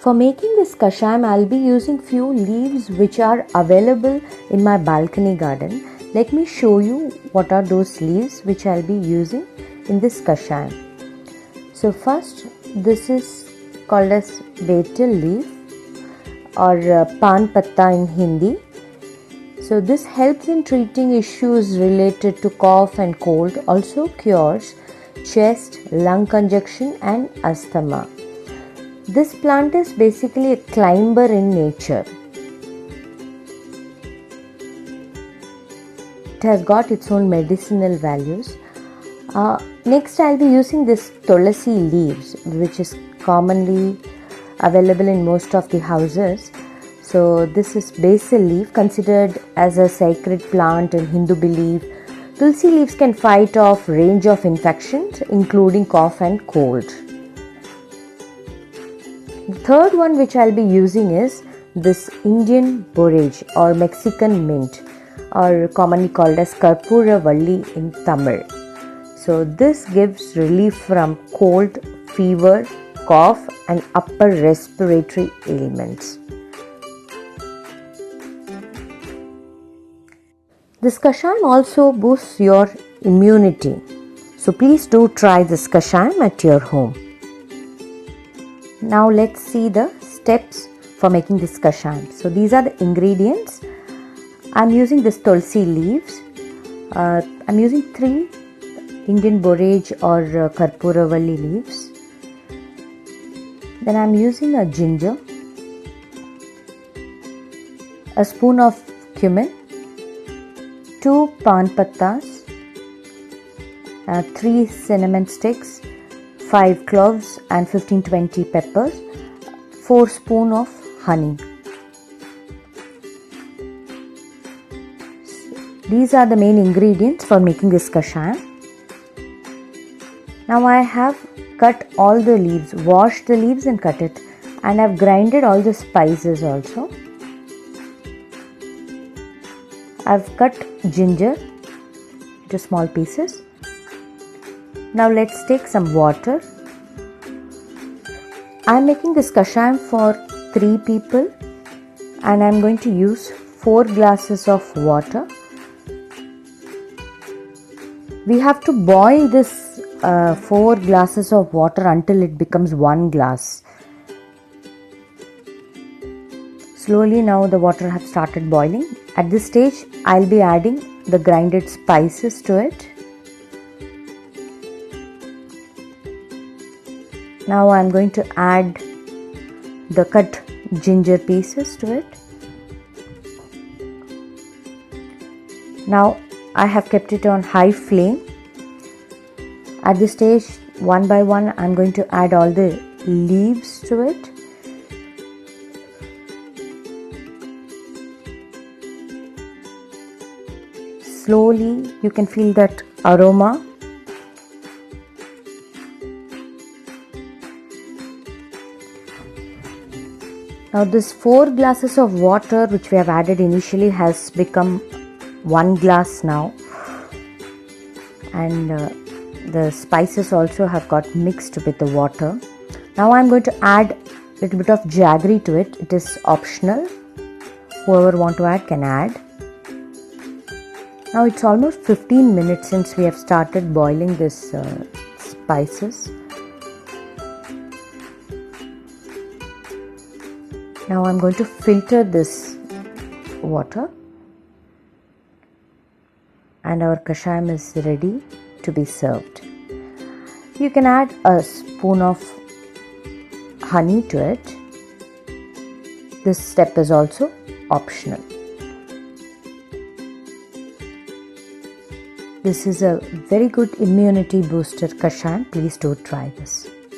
For making this kashayam, I'll be using few leaves which are available in my balcony garden. Let me show you what are those leaves which I'll be using in this kashayam. So first, this is called as betel leaf or pan patta in Hindi. So this helps in treating issues related to cough and cold, also cures chest, lung congestion and asthma. This plant is basically a climber in nature. It has got its own medicinal values. Next, I'll be using this tulsi leaves, which is commonly available in most of the houses. So this is basil leaf, considered as a sacred plant in Hindu belief. Tulsi leaves can fight off range of infections including cough and cold. The third one which I'll be using is this Indian borage or Mexican mint, or commonly called as Karpooravalli in Tamil. So this gives relief from cold, fever, cough and upper respiratory ailments. This kashayam also boosts your immunity. So please do try this kashayam at your home. Now let's see the steps for making this kashayam. So these are the ingredients. I'm using this tulsi leaves. I'm using 3 Indian borage or Karpooravalli leaves. Then I'm using a ginger, a spoon of cumin, 2 pan pattas, 3 cinnamon sticks, 5 cloves and 15-20 peppers, 4 spoon of honey. These are the main ingredients for making this kashayam. Now I have cut all the leaves, washed the leaves and cut it, and I've grinded all the spices also. I've cut ginger into small pieces. Now let's take some water. I'm making this kashayam for 3 people and I'm going to use 4 glasses of water. We have to boil this 4 glasses of water until it becomes 1 glass. Slowly now the water has started boiling. At this stage, I'll be adding the grinded spices to it. Now I'm going to add the cut ginger pieces to it. Now I have kept it on high flame. At this stage, one by one, I'm going to add all the leaves to it. Slowly, you can feel that aroma. Now this 4 glasses of water which we have added initially has become 1 glass now, and the spices also have got mixed with the water. Now I am going to add a little bit of jaggery to it. It is optional. Whoever want to add can add. Now it's almost 15 minutes since we have started boiling this spices. Now I'm going to filter this water and our kashayam is ready to be served. You can add a spoon of honey to it. This step is also optional. This is a very good immunity booster kashayam. Please do try this.